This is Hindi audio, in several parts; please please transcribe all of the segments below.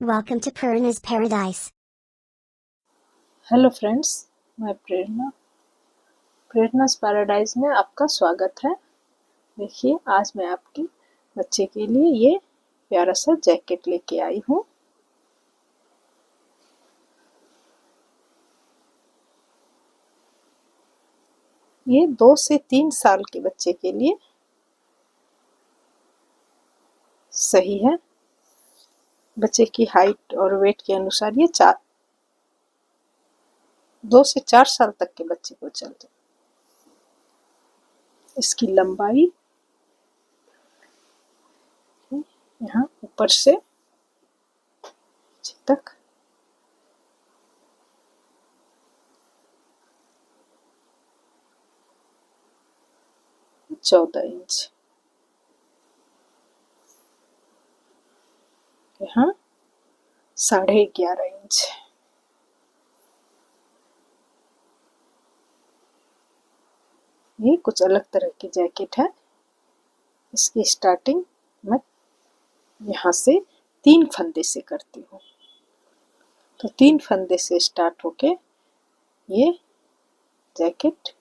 Welcome to Purna's Paradise. Hello friends, मैं प्रेरणास पैराडाइज में आपका स्वागत है। देखिए, आज मैं आपके बच्चे के लिए ये प्यारा सा जैकेट लेके आई हूँ। ये 2 से 3 साल के बच्चे के लिए सही है। बच्चे की हाइट और वेट के अनुसार ये 2 से 4 साल तक के बच्चे को चलते। इसकी लंबाई यहाँ ऊपर से नीचे तक 14 इंच, यहाँ 11.5 इंच। ये कुछ अलग तरह की जैकेट है। इसकी स्टार्टिंग मैं यहाँ से 3 फंदे से करती हूँ। तो 3 फंदे से स्टार्ट होके ये जैकेट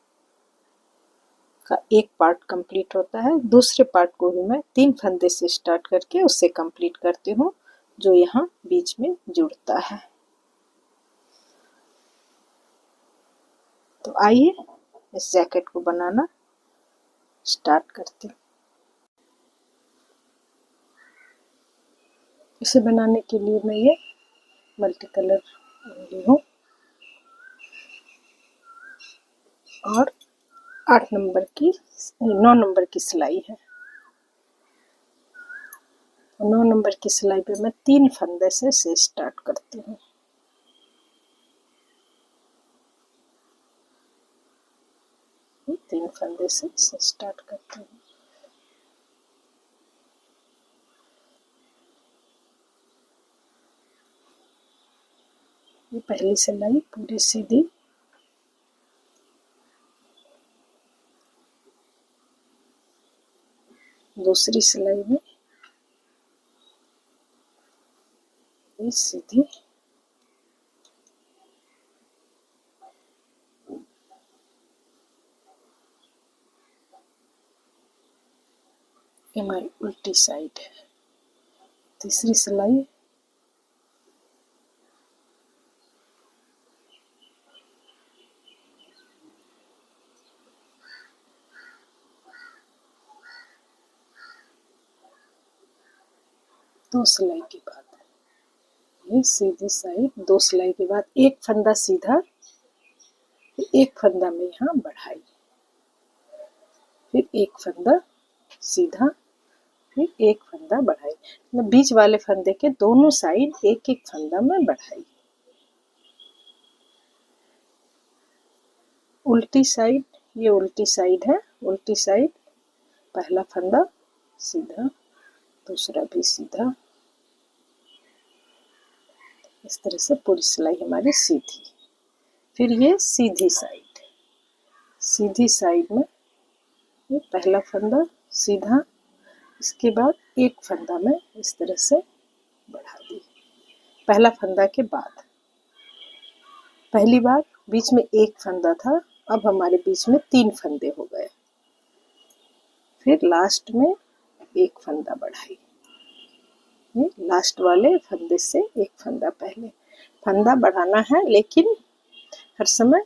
का एक पार्ट कंप्लीट होता है। दूसरे पार्ट को भी मैं 3 फंदे से स्टार्ट करके उससे कंप्लीट करती हूँ, जो यहाँ बीच में जुड़ता है। तो आइए इस जैकेट को बनाना स्टार्ट करते हैं। इसे बनाने के लिए मैं ये मल्टी कलर ली हूँ और 9 नंबर की सिलाई है। 9 नंबर की सिलाई पे मैं 3 फंदे से स्टार्ट करती हूँ। तीन फंदे से स्टार्ट करती हूँ। ये पहली सिलाई पूरी सीधी, दूसरी सिलाई में ये सीधी, ये हमारी उल्टी साइड है। तीसरी सिलाई दो सिलाई के बाद, ये सीधी साइड, 2 सिलाई के बाद एक फंदा सीधा, एक फंदा में यहाँ बढ़ाई, फिर एक फंदा सीधा, फिर एक फंदा बढ़ाई। मतलब बीच वाले फंदे के दोनों साइड एक एक फंदा में बढ़ाई। उल्टी साइड, ये उल्टी साइड है। उल्टी साइड पहला फंदा सीधा, दूसरा भी सीधा, इस तरह से पूरी सिलाई हमारी सीधी। फिर ये सीधी साइड में ये पहला फंदा सीधा, इसके बाद एक फंदा में इस तरह से बढ़ा दी। पहला फंदा के बाद, पहली बार बीच में एक फंदा था, अब हमारे बीच में 3 फंदे हो गए। फिर लास्ट में एक फंदा बढ़ाई। ये लास्ट वाले फंदे से एक फंदा, पहले फंदा बढ़ाना है, लेकिन हर समय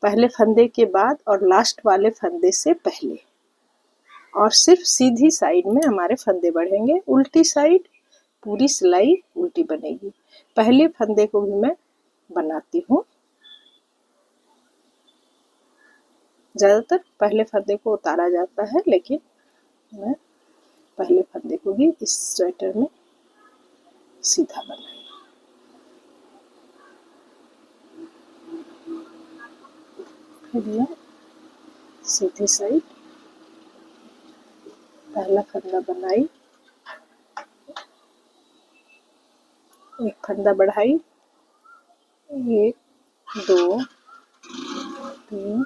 पहले फंदे के बाद और लास्ट वाले फंदे से पहले, और सिर्फ सीधी साइड में हमारे फंदे बढ़ेंगे। उल्टी साइड पूरी सिलाई उल्टी बनेगी। पहले फंदे को भी मैं बनाती हूँ। ज़्यादातर पहले फंदे को उतारा जाता है, लेकिन मैं पहले फंदे को भी इस स्वेटर में सीधा बनाई। फिर यह सीधी साइड पहला फंदा बनाई, एक फंदा बढ़ाई, 1 2 3,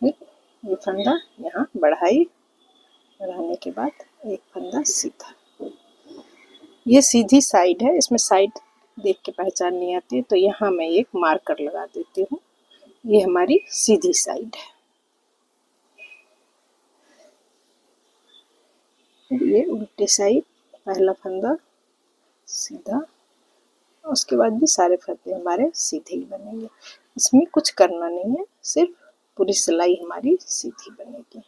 फिर ये फंदा यहाँ बढ़ाई, बढ़ाने के बाद एक फंदा सीधा। ये सीधी साइड है, इसमें साइड देख के पहचान नहीं आती है, तो यहाँ मैं एक मार्कर लगा देती हूँ। ये हमारी सीधी साइड है। ये उल्टी साइड, पहला फंदा सीधा, उसके बाद भी सारे फंदे हमारे सीधे ही बनेंगे। इसमें कुछ करना नहीं है, सिर्फ पूरी सिलाई हमारी सीधी बनेगी।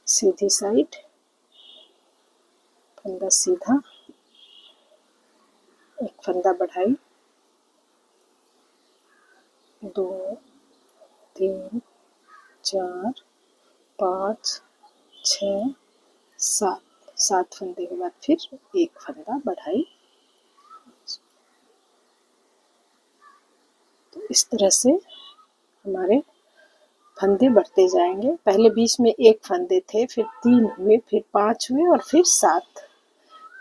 सीधी साइड, फंदा सीधा, एक फंदा बढ़ाई, 2 3 4 5 6 7 फंदे के बाद फिर एक फंदा बढ़ाई। तो इस तरह से हमारे फंदे बढ़ते जाएंगे। पहले बीच में एक फंदे थे, फिर 3 हुए, फिर 5 हुए और फिर 7।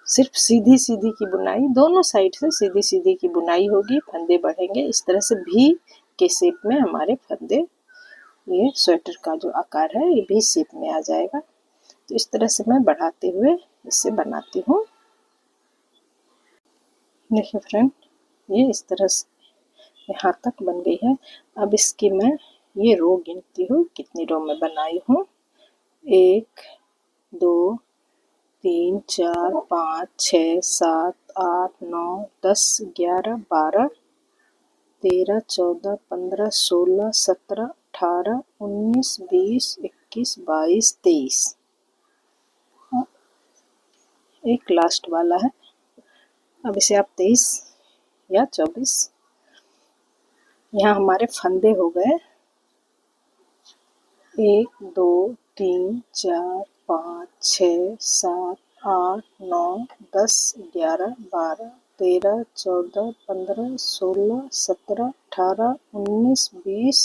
सिर्फ सीधी सीधी की बुनाई, दोनों साइड से सीधी सीधी की बुनाई होगी, फंदे बढ़ेंगे। इस तरह से भी के शेप में हमारे फंदे, ये स्वेटर का जो आकार है ये भी शेप में आ जाएगा। तो इस तरह से मैं बढ़ाते हुए इसे बनाती हूँ। देखिए फ्रेंड, ये इस तरह से यहाँ तक बन गई है। अब इसकी मैं ये रो गिनती हूँ, कितनी रो मैं बनाई हूँ। 1 2 3 4 5 6 7 8 9 10 11 12 13 14 15 16 17 18 19 20 21 22 23। एक लास्ट वाला है। अब इसे आप 23 या 24, यहाँ हमारे फंदे हो गए 1 2 3 4 5 6 7 8 9 10 11 12 13 14 15 16 17 18 19 20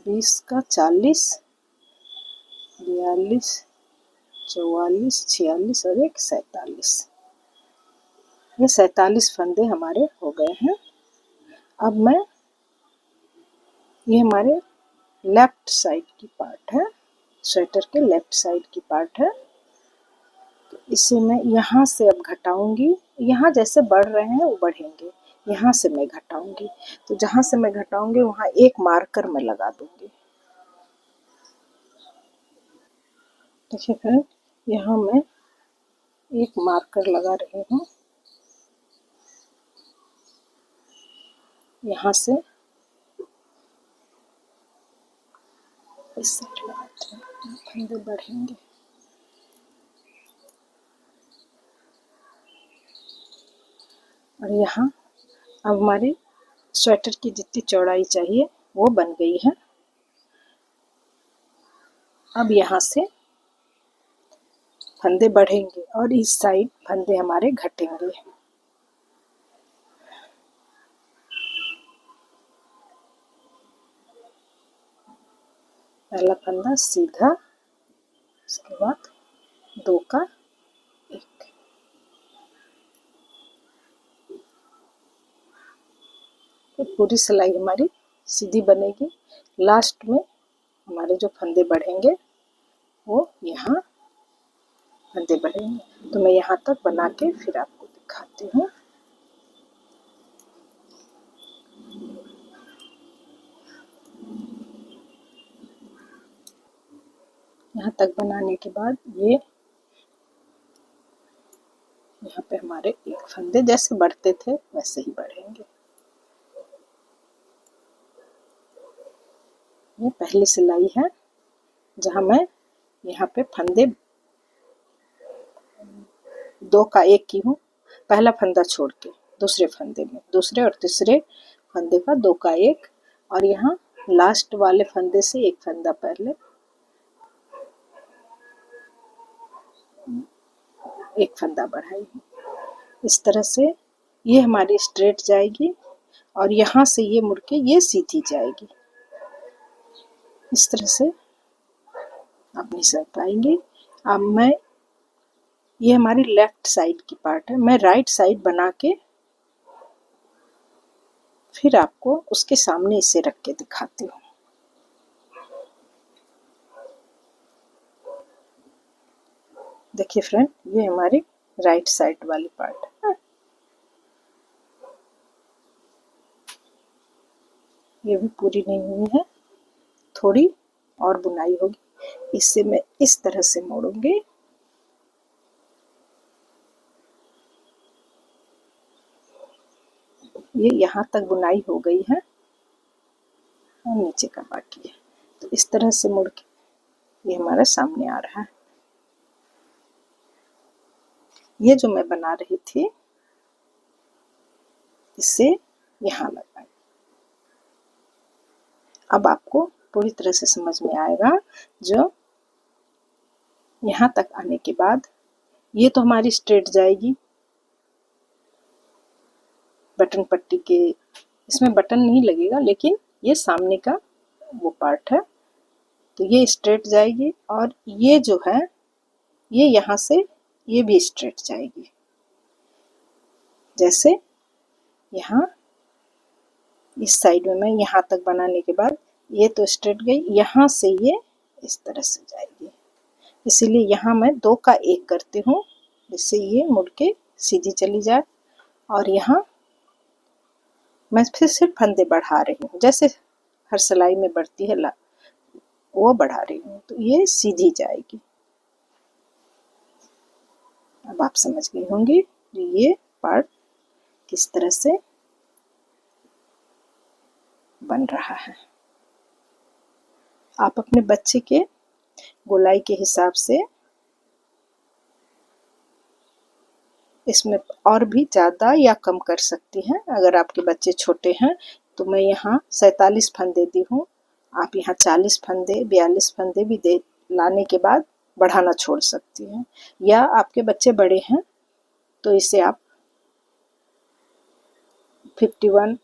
20 का 40 42 44 46 और एक 47। ये 47 फंदे हमारे हो गए हैं। अब मैं, ये हमारे लेफ्ट साइड की पार्ट है, स्वेटर के लेफ्ट साइड की पार्ट है। तो इसे मैं यहाँ से अब घटाऊंगी। यहाँ जैसे बढ़ रहे हैं वो बढ़ेंगे, यहाँ से मैं घटाऊंगी। तो जहाँ से मैं घटाऊंगी वहाँ एक मार्कर मैं लगा दूंगी। देखिए फ्रेंड, यहाँ मैं एक मार्कर लगा रही हूँ। यहाँ से इस साइड लगाते हैं, फंदे बढ़ेंगे। और यहाँ अब हमारी स्वेटर की जितनी चौड़ाई चाहिए वो बन गई है। अब यहाँ से फंदे बढ़ेंगे और इस साइड फंदे हमारे घटेंगे। पहला फंदा सीधा, उसके बाद 2 का 1। तो पूरी सिलाई हमारी सीधी बनेगी। लास्ट में हमारे जो फंदे बढ़ेंगे वो यहाँ फंदे बढ़ेंगे। तो मैं यहाँ तक बना के फिर आपको दिखाती हूँ। यहाँ तक बनाने के बाद ये यहाँ पे हमारे एक फंदे जैसे बढ़ते थे वैसे ही बढ़ेंगे। ये पहली सिलाई है जहाँ मैं यहाँ पे फंदे 2 का 1 की हूँ। पहला फंदा छोड़ के दूसरे फंदे में, दूसरे और तीसरे फंदे का 2 का 1, और यहाँ लास्ट वाले फंदे से एक फंदा पहले, एक फंदा बढ़ाई हूँ। इस तरह से ये हमारी स्ट्रेट जाएगी और यहाँ से ये मुड़ के ये सीधी जाएगी। इस तरह से आप नहीं सर पाएंगे। अब मैं, ये हमारी लेफ्ट साइड की पार्ट है, मैं राइट साइड बना के फिर आपको उसके सामने इसे रख के दिखाती हूँ। देखिए फ्रेंड, ये हमारी राइट साइड वाली पार्ट है। ये भी पूरी नहीं हुई है, थोड़ी और बुनाई होगी। इससे मैं इस तरह से मोड़ूंगी। ये यहाँ तक बुनाई हो गई है और नीचे का बाकी है। तो इस तरह से मुड़ के ये हमारा सामने आ रहा है। ये जो मैं बना रही थी, इसे यहाँ लगाएं। अब आपको पूरी तरह से समझ में आएगा। जो यहाँ तक आने के बाद ये तो हमारी स्ट्रेट जाएगी बटन पट्टी के, इसमें बटन नहीं लगेगा, लेकिन ये सामने का वो पार्ट है, तो ये स्ट्रेट जाएगी। और ये जो है, ये यहाँ से ये भी स्ट्रेट जाएगी। जैसे यहाँ इस साइड में मैं यहाँ तक बनाने के बाद ये तो स्ट्रेट गई, यहाँ से ये इस तरह से जाएगी। इसीलिए यहाँ मैं 2 का 1 करती हूँ, जिससे ये मुड़ के सीधी चली जाए। और यहाँ मैं फिर सिर्फ फंदे बढ़ा रही हूँ, जैसे हर सिलाई में बढ़ती है वो बढ़ा रही हूँ, तो ये सीधी जाएगी। अब आप समझ गई होंगी ये पार्ट किस तरह से बन रहा है। आप अपने बच्चे के गोलाई के हिसाब से इसमें और भी ज़्यादा या कम कर सकती हैं। अगर आपके बच्चे छोटे हैं तो मैं यहाँ 47 फंदे दी हूँ। आप यहाँ 40 फंदे 42 फंदे भी दे लाने के बाद बढ़ाना छोड़ सकती हैं। या आपके बच्चे बड़े हैं तो इसे आप 51,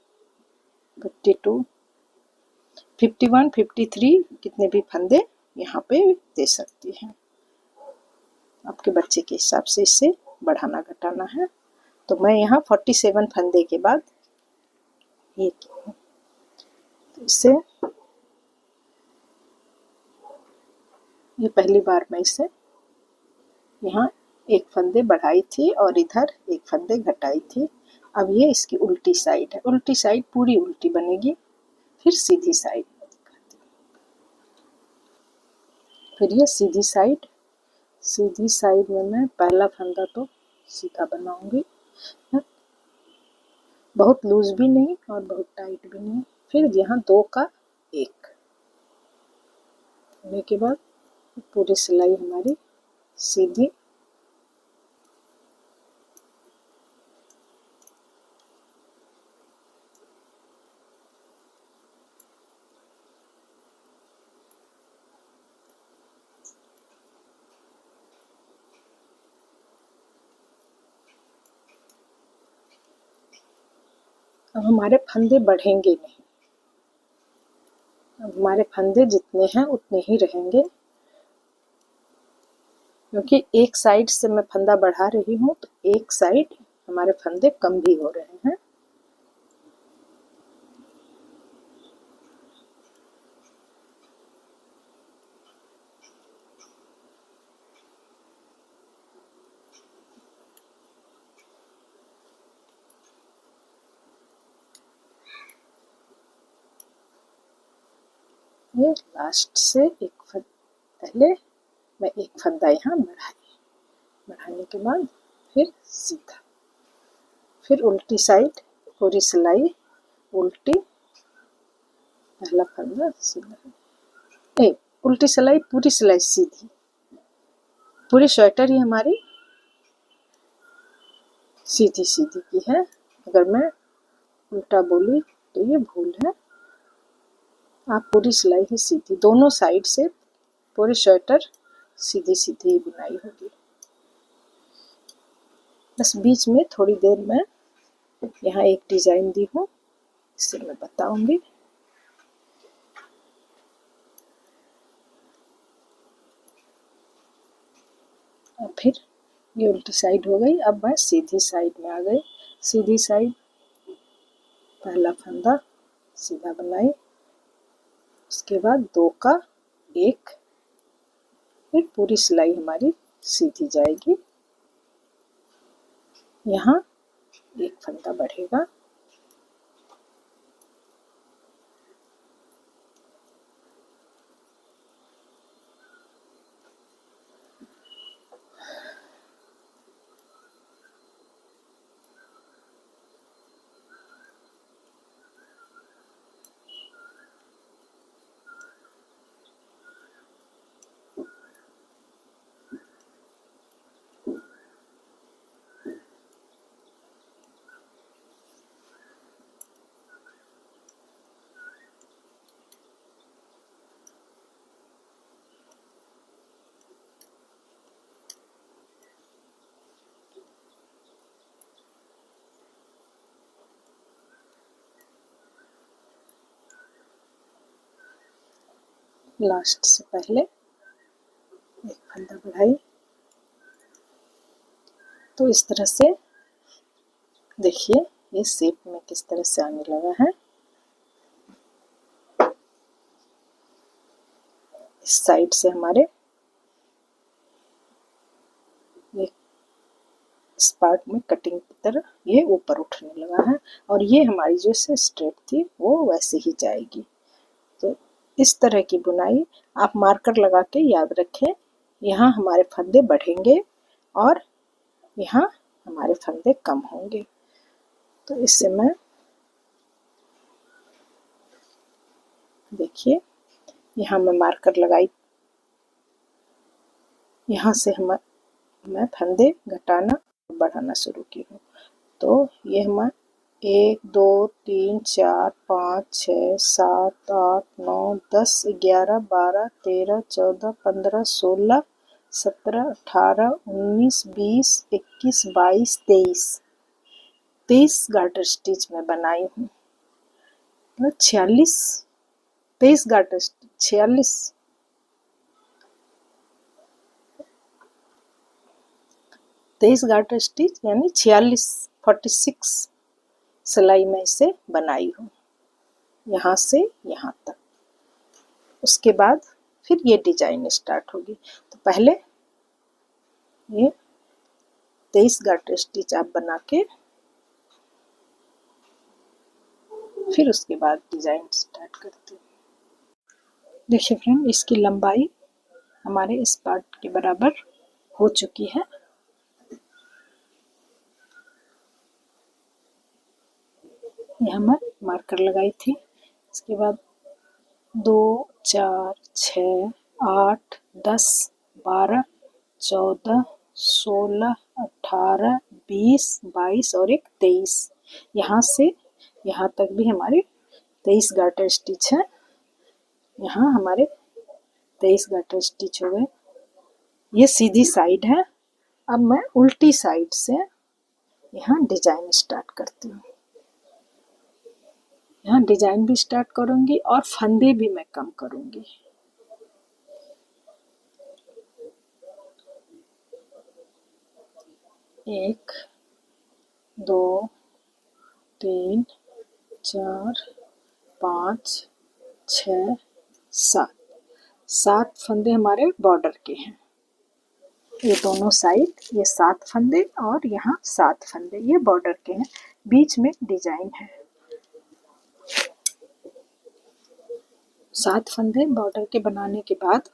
52, 51, 53 कितने भी फंदे यहाँ पे दे सकती हैं। आपके बच्चे के हिसाब से इसे बढ़ाना घटाना है। तो मैं यहाँ 47 फंदे के बाद ये की हूँ। तो इसे ये पहली बार मैं इसे यहाँ 1 फंदे बढ़ाई थी और इधर 1 फंदे घटाई थी। अब ये इसकी उल्टी साइड है, उल्टी साइड पूरी उल्टी बनेगी। फिर सीधी साइड में दिखाती हूँ। फिर ये सीधी साइड में मैं पहला फंदा तो सीधा बनाऊंगी, बहुत लूज भी नहीं और बहुत टाइट भी नहीं। फिर यहाँ 2 का 1 होने के बाद पूरी सिलाई हमारी सीधी। अब हमारे फंदे बढ़ेंगे नहीं, अब हमारे फंदे जितने हैं उतने ही रहेंगे, क्योंकि एक साइड से मैं फंदा बढ़ा रही हूँ तो एक साइड हमारे फंदे कम भी हो रहे हैं। ये लास्ट से पहले मैं 1 फंदा यहाँ बढ़ाने के बाद फिर सीधा, फिर उल्टी साइड पूरी सिलाई उल्टी, पहला फंदा सीधा, नहीं उल्टी सिलाई पूरी सिलाई सीधी। पूरी स्वेटर ही हमारी सीधी सीधी की है। अगर मैं उल्टा बोली तो ये भूल है। आप पूरी सिलाई ही सीधी, दोनों साइड से पूरी स्वेटर सीधी सीधी ही बुनाई होगी। बस बीच में थोड़ी देर में यहाँ एक डिजाइन दी हूँ, इससे मैं बताऊंगी। और फिर ये उल्टी साइड हो गई। अब मैं सीधी साइड में आ गई। सीधी साइड पहला फंदा सीधा बनाई, उसके बाद 2 का 1, फिर पूरी सिलाई हमारी सीधी जाएगी। यहाँ एक फंदा बढ़ेगा, लास्ट से पहले एक फंदा बढ़ाई। तो इस तरह से देखिए ये शेप में किस तरह से आने लगा है। इस साइड से हमारे ये इस पार्ट में कटिंग की तरह ये ऊपर उठने लगा है, और ये हमारी जैसे स्ट्रेट थी वो वैसे ही जाएगी। तो इस तरह की बुनाई आप मार्कर लगा के याद रखें। यहाँ हमारे फंदे बढ़ेंगे और यहाँ हमारे फंदे कम होंगे। तो इससे मैं देखिए यहाँ मैं मार्कर लगाई, यहाँ से मैं फंदे घटाना बढ़ाना शुरू की हूँ। तो ये हम 1 2 3 4 5 6 7 8 9 10 11 12 13 14 15 16 17 18 19 20 21 22 23 गार्टर स्टिच में बनाई हूँ। तो 46 23 गार्टर स्टिच 23 गार्टर स्टिच यानी 46 सिलाई में इसे बनाई हूँ, यहाँ से यहाँ तक। उसके बाद फिर ये डिजाइन स्टार्ट होगी। तो पहले ये 23 गार्टर स्टिच आप बना के फिर उसके बाद डिजाइन स्टार्ट करते हैं। देखिए फ्रेंड, इसकी लंबाई हमारे इस पार्ट के बराबर हो चुकी है। यहाँ मैं मार्कर लगाई थी। इसके बाद 2 4 6 8 10 12 14 16 18 20 22 और एक 23। यहाँ से यहाँ तक भी हमारे 23 गार्टर स्टिच है। यहाँ हमारे 23 गार्टर स्टिच हो गए। ये सीधी साइड है। अब मैं उल्टी साइड से यहाँ डिजाइन स्टार्ट करती हूँ। यहाँ डिजाइन भी स्टार्ट करूंगी और फंदे भी मैं कम करूंगी। एक 2 3 4 5 6 7 फंदे हमारे बॉर्डर के हैं। ये दोनों साइड ये 7 फंदे और यहाँ 7 फंदे ये बॉर्डर के हैं। बीच में डिजाइन है। 7 फंदे बॉर्डर के बनाने के बाद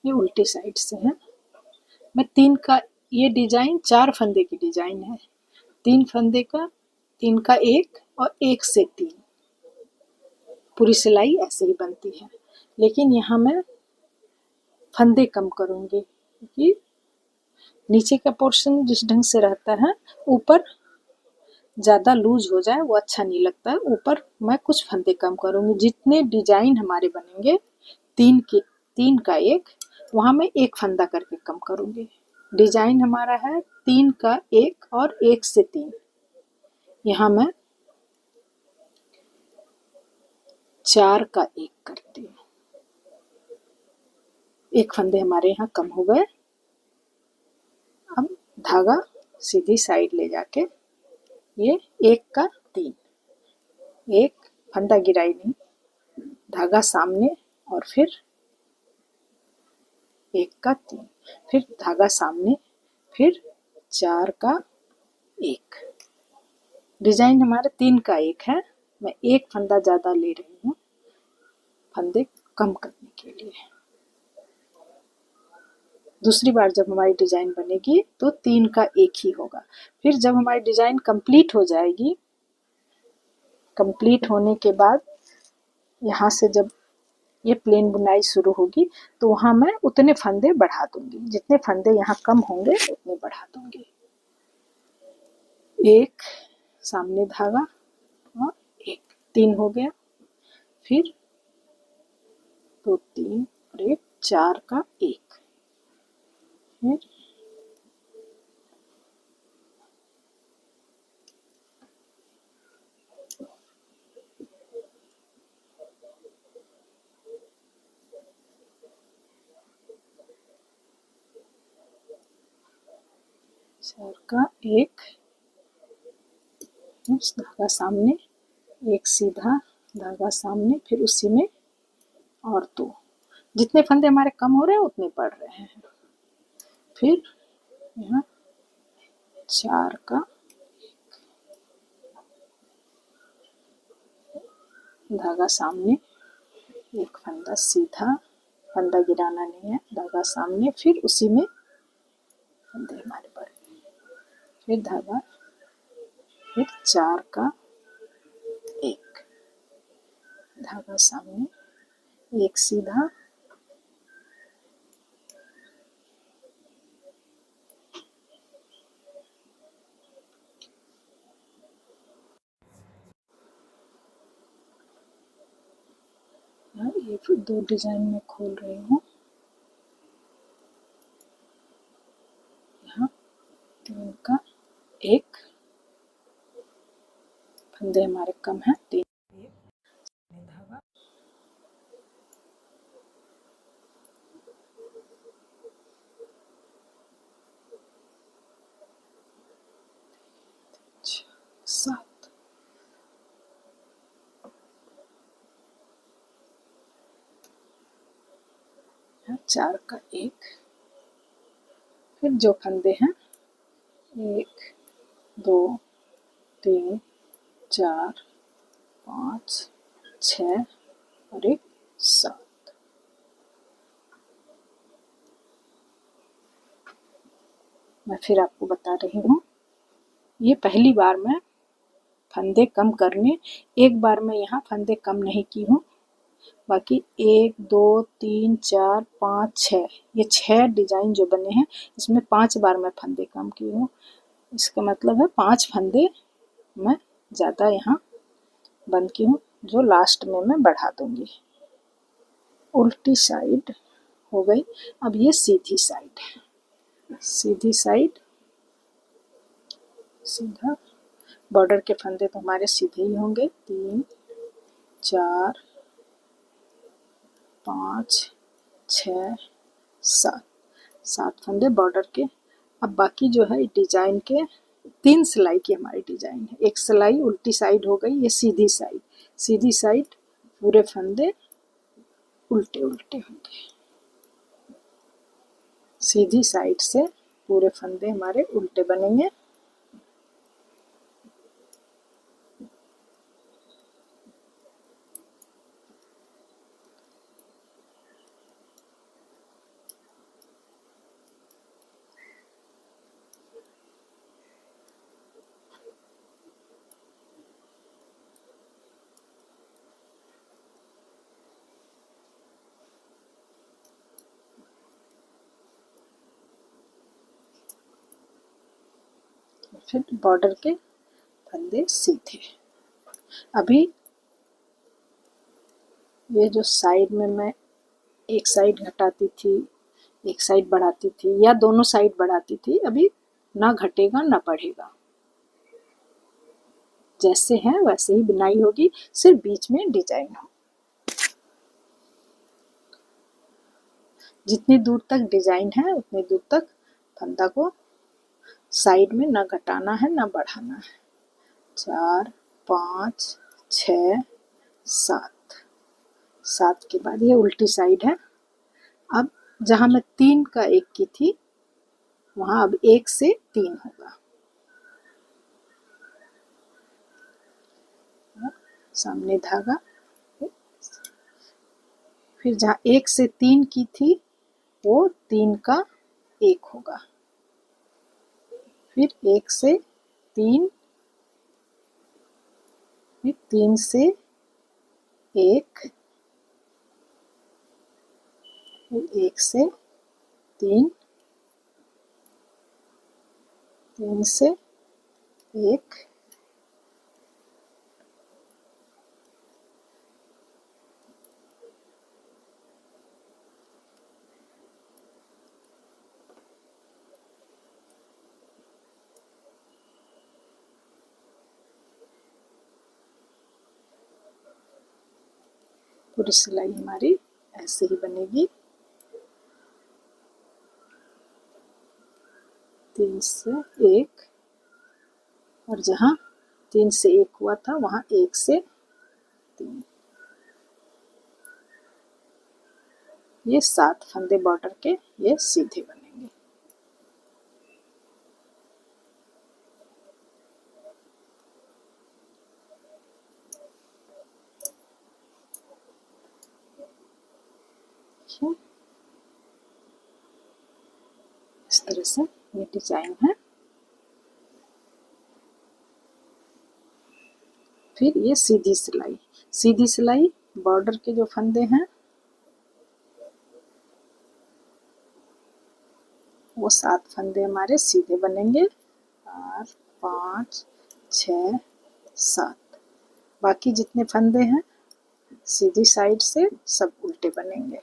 ये उल्टी साइड से हैं। मैं 3 का ये डिजाइन 4 फंदे की डिजाइन है। 3 फंदे का 3 का 1 और 1 से 3 पूरी सिलाई ऐसे ही बनती है। लेकिन यहाँ मैं फंदे कम करूँगी क्योंकि नीचे का पोर्शन जिस ढंग से रहता है ऊपर ज़्यादा लूज हो जाए वो अच्छा नहीं लगता है। ऊपर मैं कुछ फंदे कम करूँगी। जितने डिजाइन हमारे बनेंगे 3 का 1 वहाँ मैं 1 फंदा करके कम करूँगी। डिजाइन हमारा है 3 का 1 और 1 से 3। यहाँ मैं 4 का 1 करती हूँ। 1 फंदे हमारे यहाँ कम हो गए। अब धागा सीधी साइड ले जाके ये 1 का 3 एक फंदा गिराई नहीं, धागा सामने और फिर एक का 3, फिर धागा सामने, फिर 4 का 1। डिजाइन हमारे 3 का 1 है। मैं एक फंदा ज़्यादा ले रही हूँ फंदे कम करने के लिए। दूसरी बार जब हमारी डिजाइन बनेगी तो 3 का 1 ही होगा। फिर जब हमारी डिजाइन कंप्लीट हो जाएगी, कंप्लीट होने के बाद यहाँ से जब ये प्लेन बुनाई शुरू होगी तो वहाँ मैं उतने फंदे बढ़ा दूंगी, जितने फंदे यहाँ कम होंगे उतने बढ़ा दूंगी। एक सामने धागा और एक, 3 हो गया, फिर 2 3 और एक, 4 का 1, फिर चार का 1, धागा सामने, एक सीधा धागा सामने, फिर उसी में और 2। जितने फंदे हमारे कम हो रहे हैं उतने बढ़ रहे हैं। फिर यहाँ 4 का धागा सामने, एक फंदा सीधा, फंदा गिराना नहीं है, धागा सामने, फिर उसी में फंदे हमारे बढ़ गए, फिर धागा, फिर 4 का 1, धागा सामने, एक सीधा, ये फिर 2 डिजाइन में खोल रही हूँ। यहाँ 3 का 1, फंदे हमारे कम हैं, 3 धागा, सात, यहाँ 4 का 1, फिर जो फंदे हैं 1 2 3 4 5 6 और एक 7। मैं फिर आपको बता रही हूँ, ये पहली बार मैं फंदे कम करने, एक बार मैं यहाँ फंदे कम नहीं की हूँ, बाकी 1 2 3 4 5 6, ये 6 डिजाइन जो बने हैं इसमें 5 बार मैं फंदे कम की हूँ। इसका मतलब है 5 फंदे मैं ज़्यादा यहाँ बंद की हूँ, जो लास्ट में मैं बढ़ा दूंगी। उल्टी साइड हो गई। अब ये सीधी साइड है, सीधी साइड, सीधा बॉर्डर के फंदे तो हमारे सीधे ही होंगे, 3 4 5 6 7, 7 फंदे बॉर्डर के। अब बाकी जो है डिजाइन के 3 सिलाई की हमारी डिजाइन है। एक सिलाई उल्टी साइड हो गई, ये सीधी साइड, सीधी साइड पूरे फंदे उल्टे उल्टे होंगे, सीधी साइड से पूरे फंदे हमारे उल्टे बनेंगे। फिर बॉर्डर के फंदे सीधे। अभी ये जो साइड में मैं एक साइड घटाती थी, एक साइड बढ़ाती थी, या दोनों साइड बढ़ाती थी, अभी ना घटेगा ना बढ़ेगा, जैसे है वैसे ही बुनाई होगी, सिर्फ बीच में डिजाइन हो। जितनी दूर तक डिजाइन है उतनी दूर तक फंदा को साइड में ना घटाना है ना बढ़ाना है। 4 5 6 7। 7 के बाद ये उल्टी साइड है। अब जहाँ मैं 3 का 1 की थी वहाँ अब 1 से 3 होगा। सामने धागा, फिर जहाँ 1 से 3 की थी वो 3 का 1 होगा। फिर 1 से 3, फिर 3 से 1, फिर 1 से 3, 3 से 1, पूरी सिलाई हमारी ऐसे ही बनेगी। 3 से 1, और जहाँ 3 से 1 हुआ था वहाँ 1 से 3। ये 7 फंदे बॉर्डर के ये सीधे बनेंगे। इस तरह से ये डिजाइन है। फिर ये सीधी सिलाई, सीधी सिलाई बॉर्डर के जो फंदे हैं वो 7 फंदे हमारे सीधे बनेंगे, 4 5 6 7। बाकी जितने फंदे हैं सीधी साइड से सब उल्टे बनेंगे।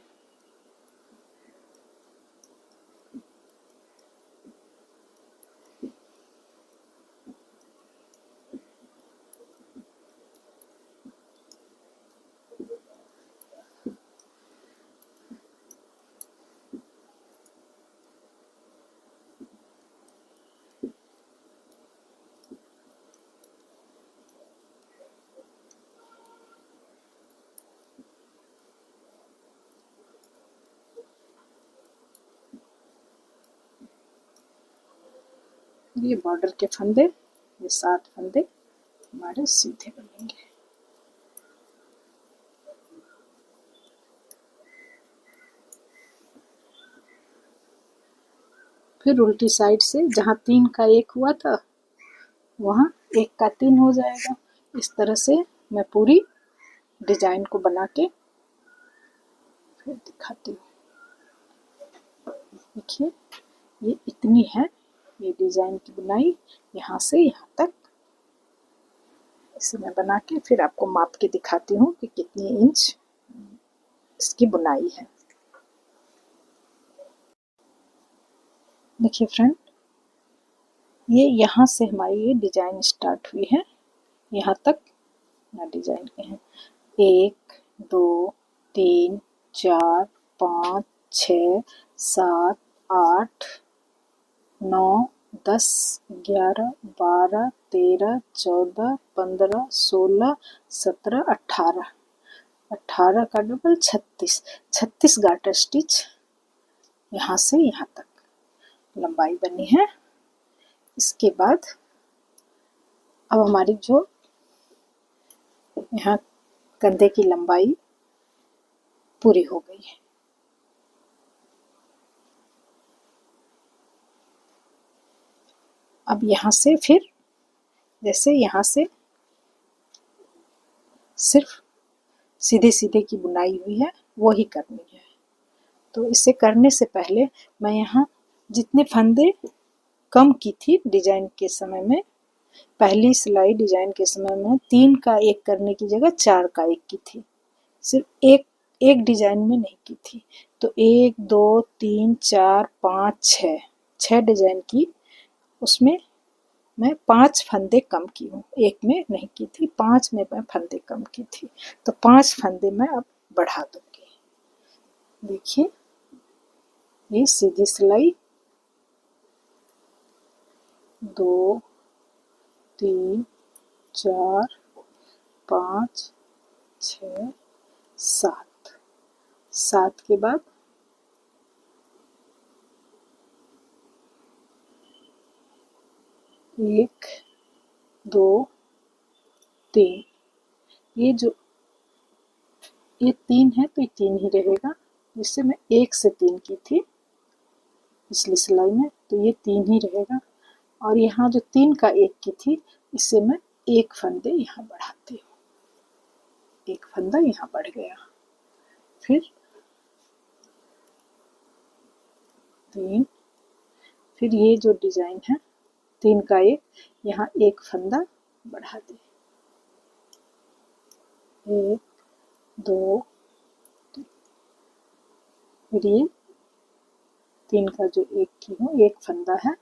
ये बॉर्डर के फंदे, ये 7 फंदे हमारे सीधे बनेंगे। फिर उल्टी साइड से जहाँ 3 का 1 हुआ था वहाँ 1 का 3 हो जाएगा। इस तरह से मैं पूरी डिजाइन को बना के फिर दिखाती हूँ। देखिए ये इतनी है ये डिजाइन की बुनाई, यहाँ से यहाँ तक। इसे मैं बना के फिर आपको माप के दिखाती हूँ कि कितनी इंच इसकी बुनाई है। देखिए फ्रेंड, ये यहाँ से हमारी ये डिजाइन स्टार्ट हुई है, यहाँ तक ना डिजाइन के हैं 1 2 3 4 5 6 7 8 9 10 11 12 13 14 15 16 17 18, 18 का डबल 36 गार्टर स्टिच यहाँ से यहाँ तक लंबाई बनी है। इसके बाद अब हमारी जो यहाँ कंधे की लंबाई पूरी हो गई है। अब यहाँ से फिर जैसे यहाँ से सिर्फ सीधे सीधे की बुनाई हुई है वो ही करनी है। तो इसे करने से पहले मैं यहाँ जितने फंदे कम की थी डिजाइन के समय में, पहली सिलाई डिजाइन के समय में 3 का 1 करने की जगह 4 का 1 की थी, सिर्फ एक डिजाइन में नहीं की थी। तो 1 2 3 4 5 6 डिजाइन की, उसमें मैं 5 फंदे कम की हूँ, 1 में नहीं की थी, 5 में मैं फंदे कम की थी। तो 5 फंदे मैं अब बढ़ा दूंगी। देखिए ये सीधी सिलाई 2 3 4 5 6 7, 7 के बाद 1 2 3, ये 3 है तो ये 3 ही रहेगा। जिससे मैं 1 से 3 की थी पिछली सिलाई में, तो ये 3 ही रहेगा। और यहाँ जो 3 का 1 की थी, इससे मैं एक फंदे यहाँ बढ़ाती हूँ, एक फंदा यहाँ बढ़ गया। फिर 3, फिर ये जो डिजाइन है 3 का 1, यहाँ एक फंदा बढ़ा दी, 1 2 3। फिर ये 3 का जो 1 की हूँ, एक फंदा है,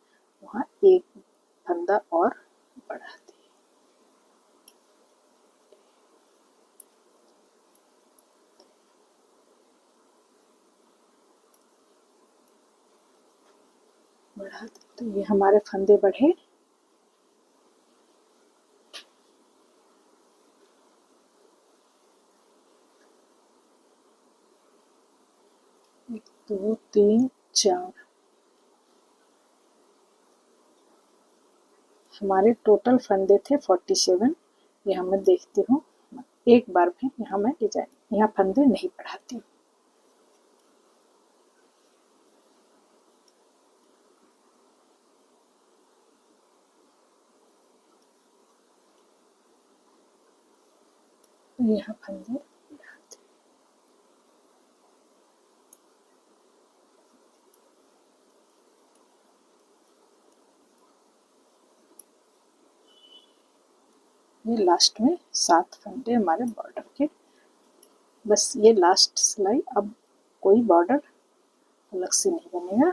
वहाँ एक फंदा और बढ़ा दी। बढ़ा दी तो ये हमारे फंदे बढ़े। 1 2 3 4, हमारे टोटल फंदे थे 47। यहाँ मैं देखती हूँ, एक बार भी यहाँ मैं डिजाइन, यहाँ फंदे नहीं बढ़ाती हूँ। यहाँ फंदे बढ़ाती हूँ। ये लास्ट में 7 फंदे हमारे बॉर्डर के। बस ये लास्ट सिलाई, अब कोई बॉर्डर अलग से नहीं बनेगा।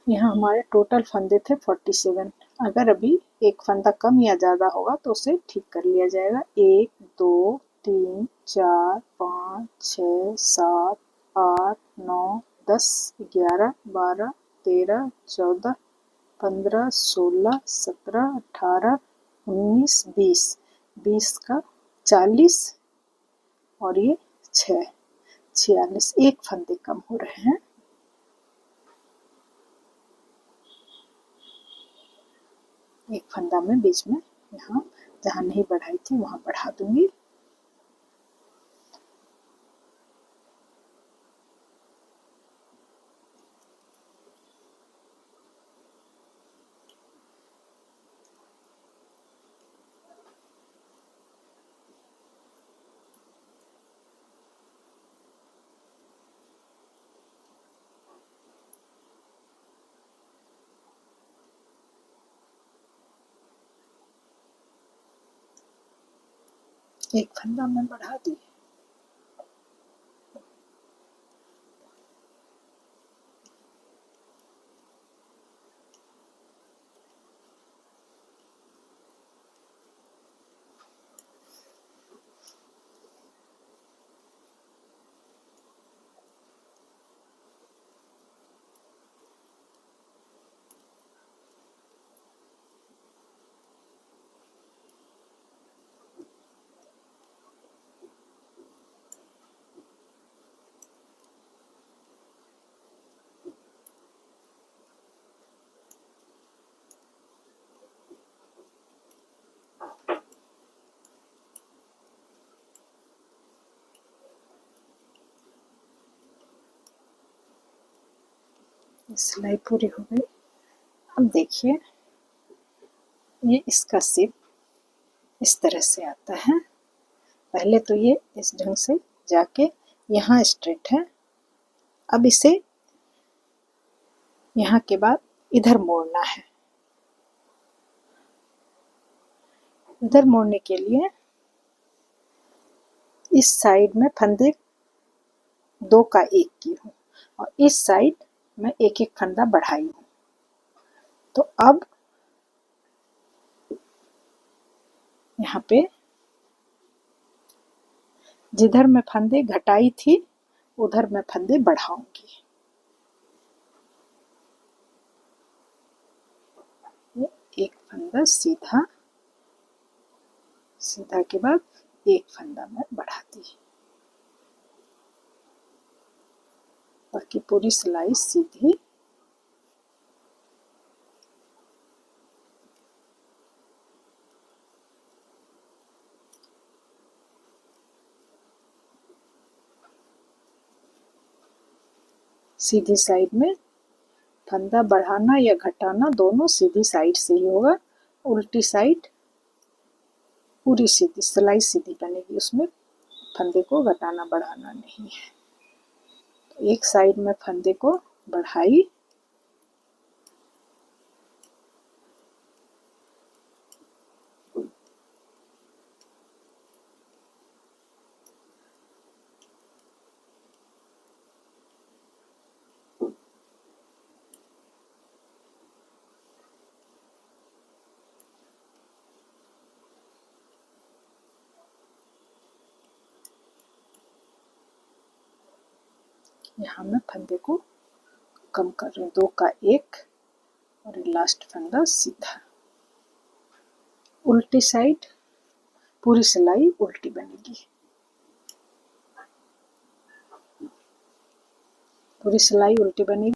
यहाँ हमारे टोटल फंदे थे 47। अगर अभी एक फंदा कम या ज़्यादा होगा तो उसे ठीक कर लिया जाएगा। 1 2 3 4 5 6 7 8 9 10 11 12 13 14 15 16 17 18 19 20, 20 का 40 और ये 6 46, एक फंदे कम हो रहे हैं। एक फंदा में बीच में यहाँ जहाँ नहीं बढ़ाई थी वहाँ बढ़ा दूंगी। एक फंदा में बढ़ा दी। सिलाई पूरी हो गई। अब देखिए, ये इसका शेप इस तरह से आता है। पहले तो ये इस ढंग से जाके यहाँ स्ट्रेट है। अब इसे यहाँ के बाद इधर मोड़ना है। इधर मोड़ने के लिए इस साइड में फंदे 2 का 1 की हूँ और इस साइड में एक एक फंदा बढ़ाई हूँ। तो अब यहाँ पे जिधर मैं फंदे घटाई थी उधर मैं फंदे बढ़ाऊंगी। एक फंदा सीधा, सीधा के बाद एक फंदा मैं बढ़ा दी, बाकी पूरी सिलाई सीधी। सीधी साइड में फंदा बढ़ाना या घटाना दोनों सीधी साइड से ही होगा। उल्टी साइड पूरी सीधी, सिलाई सीधी बनेगी, उसमें फंदे को घटाना बढ़ाना नहीं है। तो एक साइड में फंदे को बढ़ाई, यहाँ मैं फंदे को कम कर रही हूँ, 2 का 1 और लास्ट फंदा सीधा। उल्टी साइड पूरी सिलाई उल्टी बनेगी, पूरी सिलाई उल्टी बनेगी।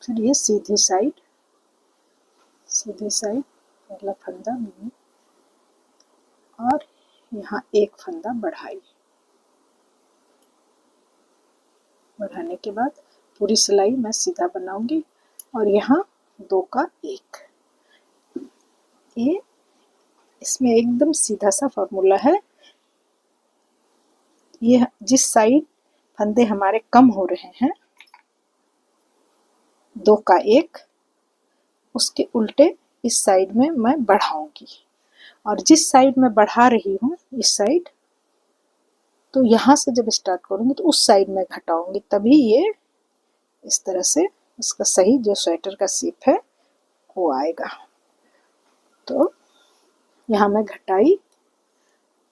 फिर ये सीधी साइड, सीधी साइड पहला फंदा और यहाँ एक फंदा बढ़ाई, बढ़ाने के बाद पूरी सिलाई मैं सीधा बनाऊंगी और यहाँ 2 का 1। ये इसमें एकदम सीधा सा फॉर्मूला है। ये जिस साइड फंदे हमारे कम हो रहे हैं 2 का 1, उसके उल्टे इस साइड में मैं बढ़ाऊंगी, और जिस साइड में बढ़ा रही हूँ इस साइड, तो यहाँ से जब स्टार्ट करूँगी तो उस साइड में घटाऊंगी, तभी ये इस तरह से इसका सही जो स्वेटर का शेप है वो आएगा। तो यहाँ मैं घटाई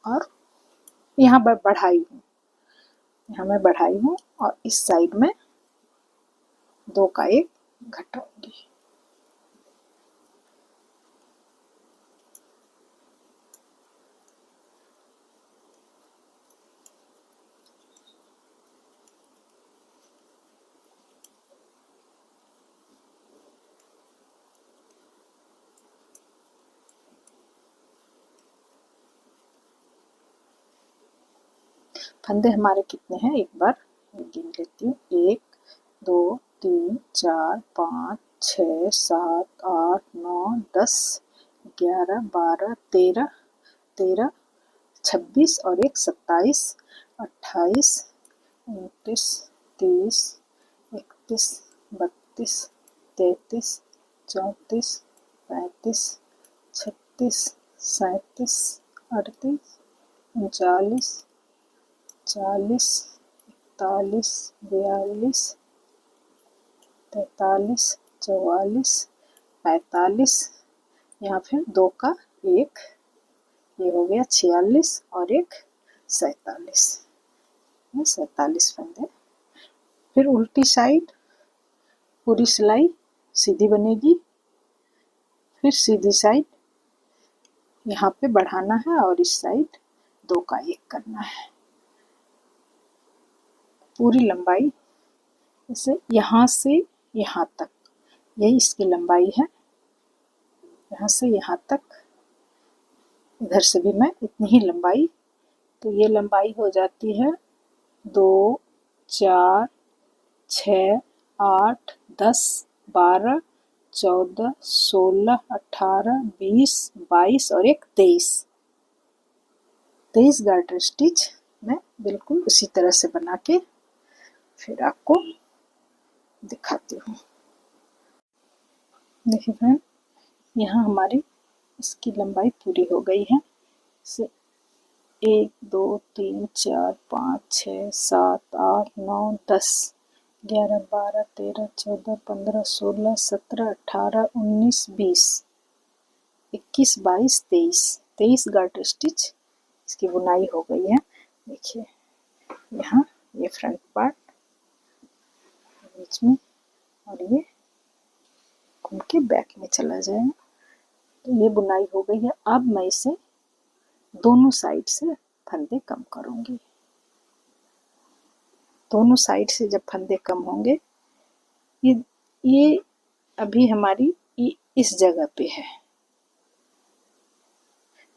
और यहाँ मैं बढ़ाई हूँ, यहाँ मैं बढ़ाई हूँ और इस साइड में 2 का 1 घटाऊंगी। फंदे हमारे कितने हैं एक बार गिन लेती हूँ। 1 2 3 4 5 6 7 8 9 10 11 12 13 13 26 और 1 27 28 29 30 31 32 33 34 35 36 37 38 39 40 41 42 43 44 45, यहाँ फिर 2 का 1, ये हो गया 46 और 1 47, 47 फंदे। फिर उल्टी साइड पूरी सिलाई सीधी बनेगी, फिर सीधी साइड यहाँ पे बढ़ाना है और इस साइड 2 का 1 करना है। पूरी लंबाई इसे यहाँ से यहाँ तक, यही इसकी लंबाई है, यहाँ से यहाँ तक, इधर से भी मैं इतनी ही लंबाई, तो ये लंबाई हो जाती है 2 4 6 8 10 12 14 16 18 20 22 और 1 23, 23 गार्टर स्टिच मैं बिल्कुल उसी तरह से बना के फिर आपको दिखाती हूँ। देखिए फ्रेंड, यहाँ हमारी इसकी लंबाई पूरी हो गई है। इसे 1 2 3 4 5 6 7 8 9 10 11 12 13 14 15 16 17 18 19 20 21 22 23, 23 गार्टर स्टिच इसकी बुनाई हो गई है। देखिए यहाँ ये फ्रंट पार्ट बीच में और ये घूम के बैक में चला जाएगा। तो ये बुनाई हो गई है। अब मैं इसे दोनों साइड से फंदे कम करूंगी। दोनों साइड से जब फंदे कम होंगे, ये अभी हमारी इस जगह पे है,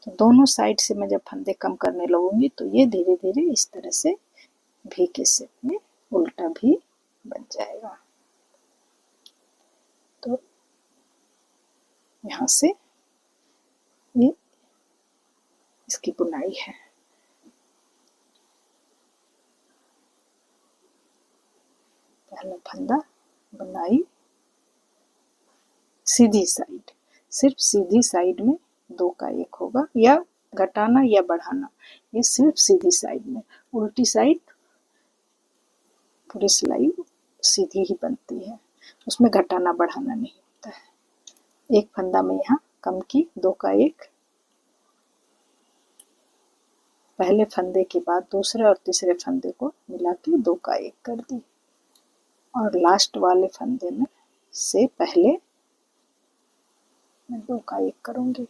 तो दोनों साइड से मैं जब फंदे कम करने लगूंगी तो ये धीरे धीरे इस तरह से भी के शेप में उल्टा भी बन जाएगा। तो यहाँ से ये इसकी बुनाई है। पहला फंदा, बुनाई, सीधी साइड, सिर्फ सीधी साइड में 2 का 1 होगा, या घटाना या बढ़ाना, ये सिर्फ सीधी साइड में। उल्टी साइड पूरी सिलाई सीधी ही बनती है, उसमें घटाना बढ़ाना नहीं होता है। एक फंदा में यहाँ कम की, 2 का 1, पहले फंदे के बाद दूसरे और तीसरे फंदे को मिला के 2 का 1 कर दी, और लास्ट वाले फंदे में से पहले मैं 2 का 1 करूंगी।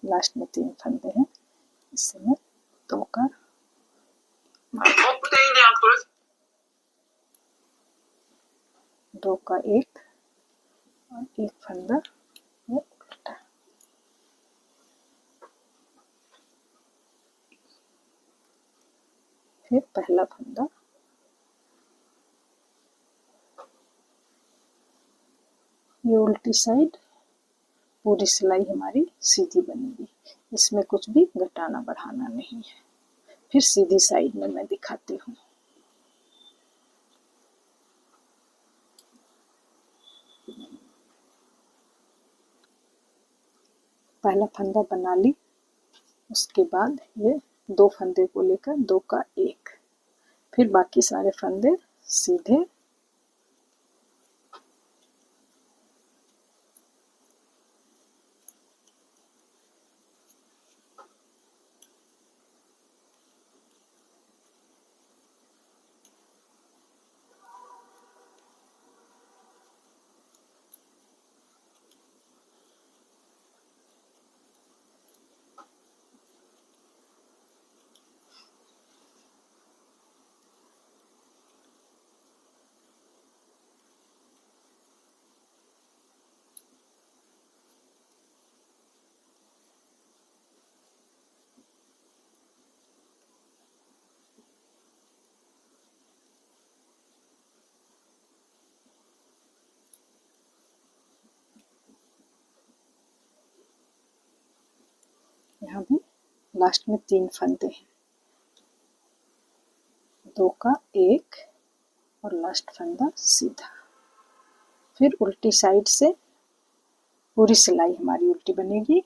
लास्ट में 3 फंदे हैं, इससे मैं 2 का 2 का 1 और 1 फंदा ये उल्टा। फिर पहला फंदा, ये उल्टी साइड पूरी सिलाई हमारी सीधी बनेगी, इसमें कुछ भी घटाना बढ़ाना नहीं है। फिर सीधी साइड में मैं दिखाती हूँ। पहला फंदा बना ली, उसके बाद ये 2 फंदे को लेकर 2 का 1, फिर बाकी सारे फंदे सीधे यहाँ भी लास्ट में 3 फंदे हैं, 2 का 1 और लास्ट फंदा सीधा। फिर उल्टी साइड से पूरी सिलाई हमारी उल्टी बनेगी,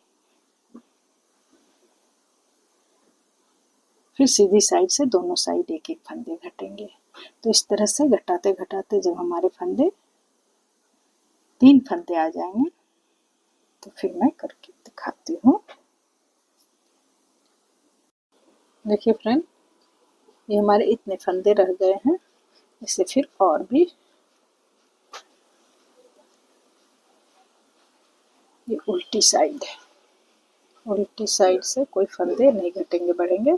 फिर सीधी साइड से दोनों साइड 1 1 फंदे घटेंगे। तो इस तरह से घटाते घटाते जब हमारे फंदे 3 फंदे आ जाएंगे तो फिर मैं करके दिखाती हूँ। देखिए फ्रेंड, ये हमारे इतने फंदे रह गए हैं, इसे फिर और भी ये उल्टी साइड है, उल्टी साइड से कोई फंदे नहीं घटेंगे बढ़ेंगे।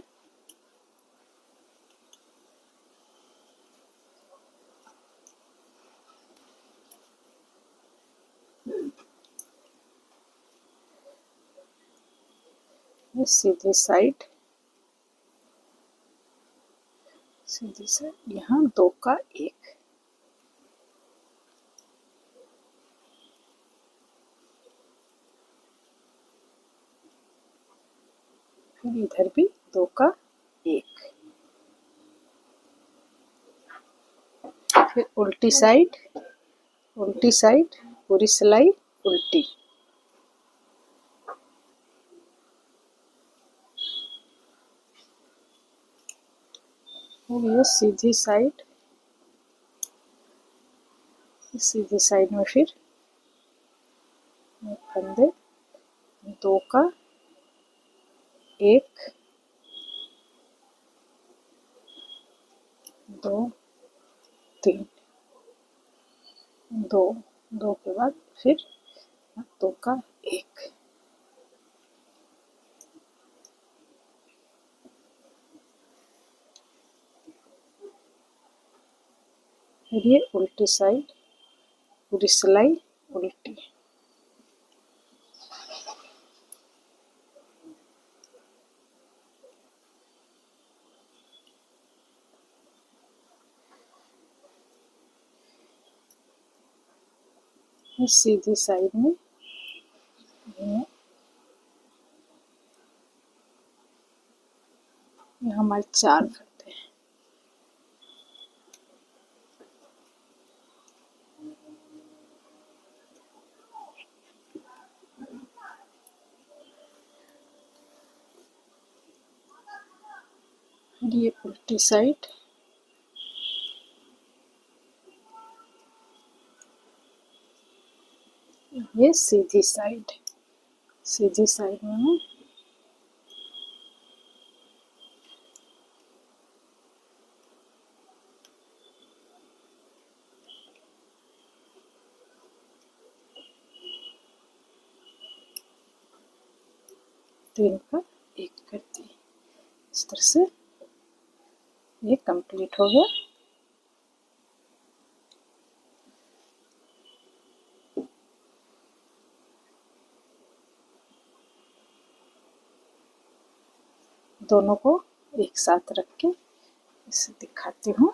ये सीधी साइड, सीधी साइड, यहाँ 2 का 1, फिर इधर भी 2 का 1। फिर उल्टी साइड, पूरी सिलाई उल्टी। और ये सीधी साइड में फिर फंदे 2 का 1 2 3 2 के बाद फिर 2 का 1। फिर ये उल्टी साइड, पूरी सिलाई उल्टी। सीधी साइड में ये हमारे 4 फंदे हैं। ये उल्टी साइड, ये सीधी साइड में तीन का 1 करती। इस तरह से ये कंप्लीट हो गया। दोनों को एक साथ रख के इसे दिखाती हूँ।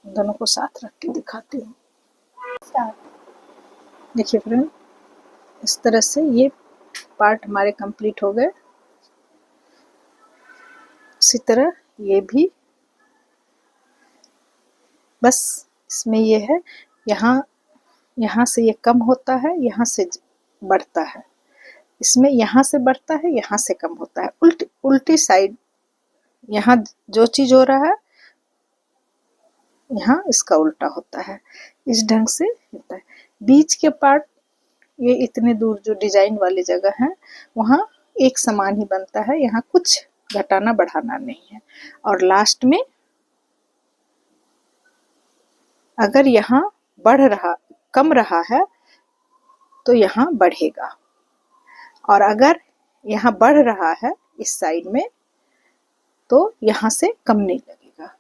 दोनों को साथ रख के दिखाती हूँ। देखिए फ्रेंड, इस तरह से ये पार्ट हमारे कंप्लीट हो गए। इसी तरह ये भी, बस इसमें ये है, यहाँ से ये कम होता है, यहाँ से बढ़ता है। इसमें यहाँ से बढ़ता है, यहाँ से कम होता है। उल्टी साइड, यहाँ जो चीज हो रहा है यहाँ इसका उल्टा होता है। इस ढंग से होता है। बीच के पार्ट, ये इतने दूर जो डिजाइन वाली जगह है वहाँ एक समान ही बनता है, यहाँ कुछ घटाना बढ़ाना नहीं है। और लास्ट में अगर यहाँ कम रहा है तो यहाँ बढ़ेगा, और अगर यहाँ बढ़ रहा है इस साइड में तो यहाँ से कम नहीं लगेगा।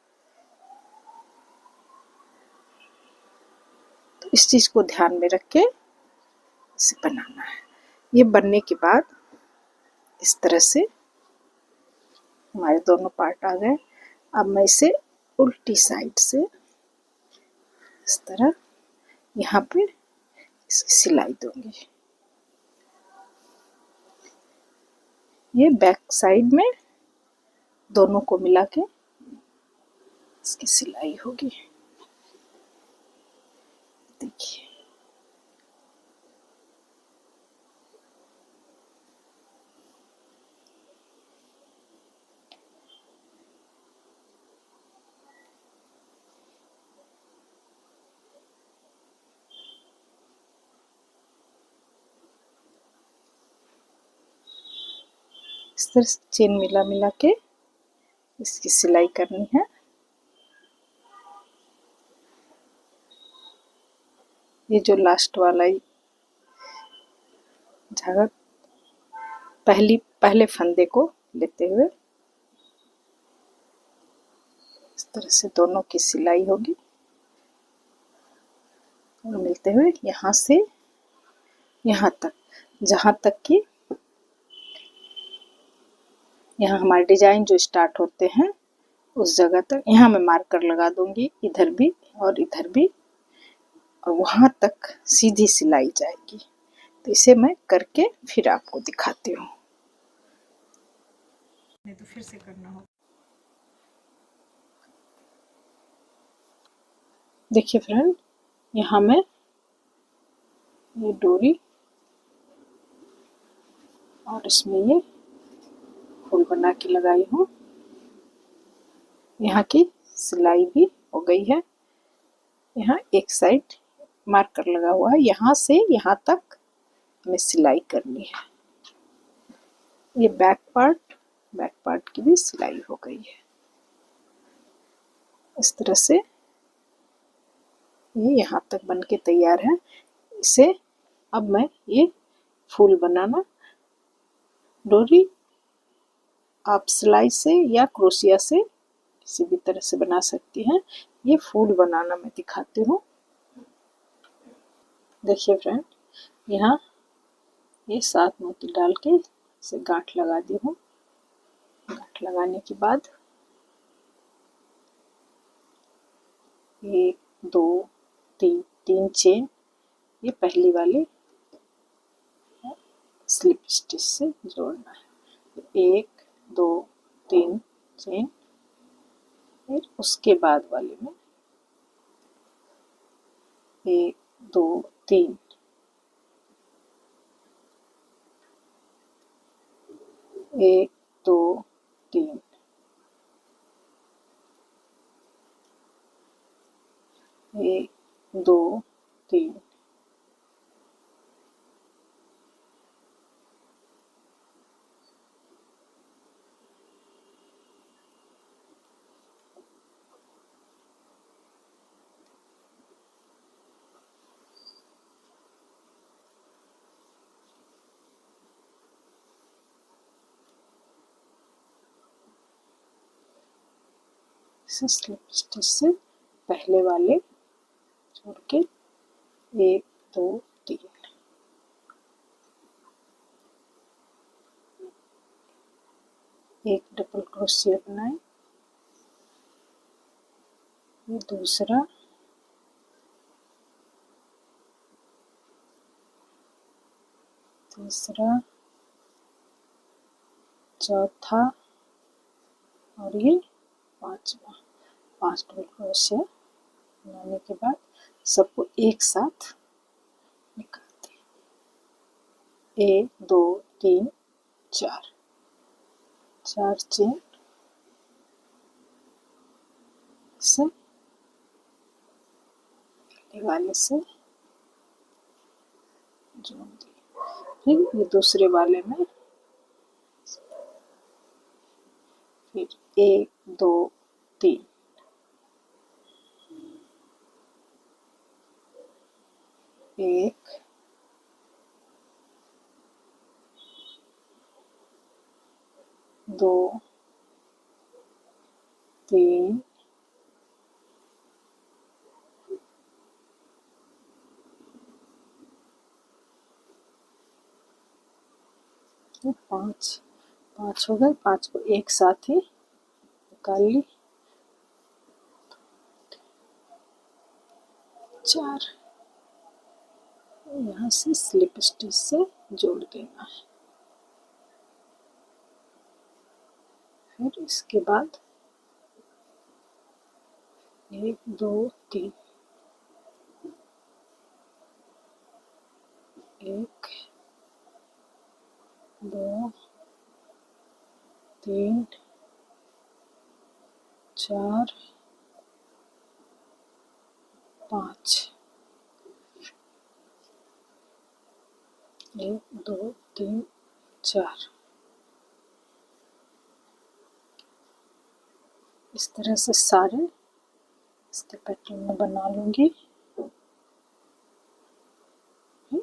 तो इस चीज को ध्यान में रख के इसे बनाना है। ये बनने के बाद इस तरह से हमारे दोनों पार्ट आ गए। अब मैं इसे उल्टी साइड से इस तरह यहाँ पे इसकी सिलाई दूंगी। ये बैक साइड में दोनों को मिला के इसकी सिलाई होगी। देखिए, इस तरह से चेन मिला के इसकी सिलाई करनी है। ये जो लास्ट वाला धागा, पहले फंदे को लेते हुए इस तरह से दोनों की सिलाई होगी और मिलते हुए यहाँ से यहाँ तक, जहाँ तक कि यहाँ हमारे डिजाइन जो स्टार्ट होते हैं उस जगह तक, यहाँ मैं मार्कर लगा दूंगी, इधर भी और इधर भी, और वहां तक सीधी सिलाई जाएगी। तो इसे मैं करके फिर आपको दिखाती हूँ। नहीं तो फिर से करना हो। देखिए फ्रेंड, यहाँ मैं ये डोरी और इसमें ये फूल बना के लगाई हूँ। यहाँ की सिलाई भी हो गई है। यहाँ एक साइड मार्कर लगा हुआ है, यहाँ से यहाँ तक हमें सिलाई करनी है। ये बैक पार्ट की भी सिलाई हो गई है। इस तरह से ये यहाँ तक बन के तैयार है। इसे अब मैं ये फूल बनाना, डोरी आप सिलाई से या क्रोशिया से किसी भी तरह से बना सकती हैं। ये फूल बनाना मैं दिखाती हूँ। देखिए फ्रेंड, यहाँ ये 7 मोती डाल के इसे गांठ लगा दी हूँ। गांठ लगाने के बाद 1 2 3 चेन ये पहली वाली स्लिप स्टिच से जोड़ना है। 1 2 3 चेन, फिर उसके बाद वाले में 1 2 3 1 2 3 1 2 3 स्लिप स्टिच से पहले वाले जोड़ के 1 2 3 एक डबल क्रोशिया बनाए, ये दूसरा, तीसरा, चौथा और ये पांचवा। 5 डबल क्रोशिया बनाने के बाद सबको एक साथ निकालते हैं। 1 2 3 4 चेन से वाले से जोड़ दी। फिर ये दूसरे वाले में फिर 1 2 3 1 2 3 5 हो गए। 5 को एक साथ ही निकाल ली। 4 यहाँ से स्लिप स्टिच से जोड़ देना है। फिर इसके बाद 1 2 3 1 2 3 4 5 1 2 3 4 इस तरह से सारे इसके पैटर्न में बना लूंगी।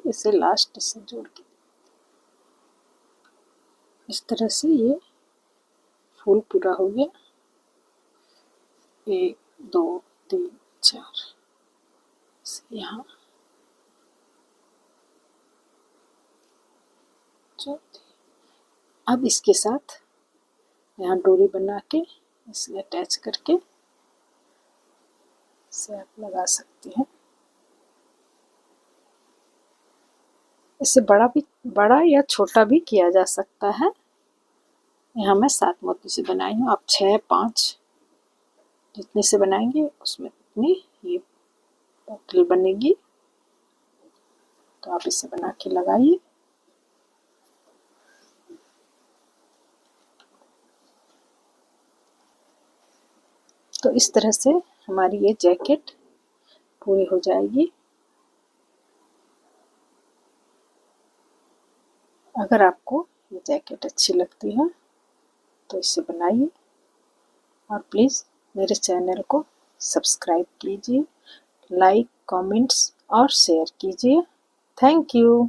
इसे लास्ट से जोड़ के इस तरह से ये फूल पूरा हो गया। 1 2 3 4 यहाँ चौथी। अब इसके साथ यहाँ डोरी बना के इसे अटैच करके इसे आप लगा सकती हैं। इसे बड़ा या छोटा भी किया जा सकता है। यहाँ मैं 7 मोती से बनाई हूँ, आप 6 5 जितने से बनाएंगे उसमें उतनी ये बॉटल बनेगी। तो आप इसे बना के लगाइए। तो इस तरह से हमारी ये जैकेट पूरी हो जाएगी। अगर आपको ये जैकेट अच्छी लगती है तो इसे बनाइए और प्लीज़ मेरे चैनल को सब्सक्राइब कीजिए, लाइक, कमेंट्स और शेयर कीजिए। Thank you.